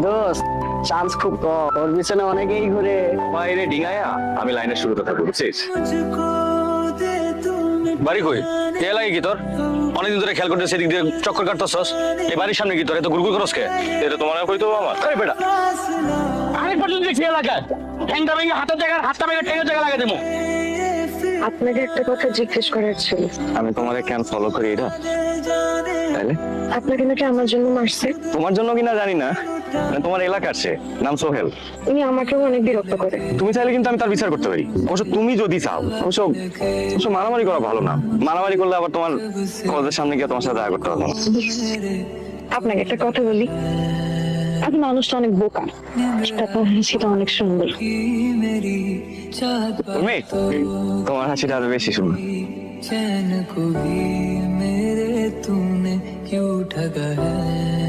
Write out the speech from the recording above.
দোস্ত চান্স খুব কম, ওর পিছনে অনেকেই ঘুরে। বাইরে ডিঙায়া আমি লাইনের শুরু কথা বলছিস। বাড়ি কই? কে লাগে কি তোর? অনেকদিন ধরে খেয়াল করতে সেদিক দিয়ে চক্কর কাটতেছস। এই বাড়ির সামনে কি তোর এত গুড়গুড় করস কে? এটা তোমার কইতো আমার। এই বেটা, আরেক পর্যন্ত দেখছি এলাকায় ঠ্যাংটা ভেঙে হাতের জায়গায় হাতটা ভেঙে ঠ্যাংের জায়গায় লাগাই দেবো। আপনাকে একটা কথা জিজ্ঞেস করার ছিল। আমি তোমারে কেন ফলো করি এটা? তাইলে আপনাকে নাকি আমার জন্য মারছে। তোমার জন্য কিনা জানি না, তোমার এলাকার সে নাম সোহেল। উনি আমাকেও অনেক বিরক্ত করে। তুমি চাইলে কিন্তু আমি তার বিচার করতে পারি। অবশ্য তুমি যদি চাও, অবশ্য মারামারি করা ভালো না। মারামারি করলে আবার তোমার কলেজের সামনে গিয়ে তোমার সাথে দেখা করতে পারবো না। আপনাকে একটা কথা বলি, আপনি মানুষটা অনেক বোকা, আপনার হাসিটা অনেক সুন্দর। তুমি তোমার হাসিটা আরো বেশি সুন্দর। चैन को भी मेरे तूने क्यों ठगा है।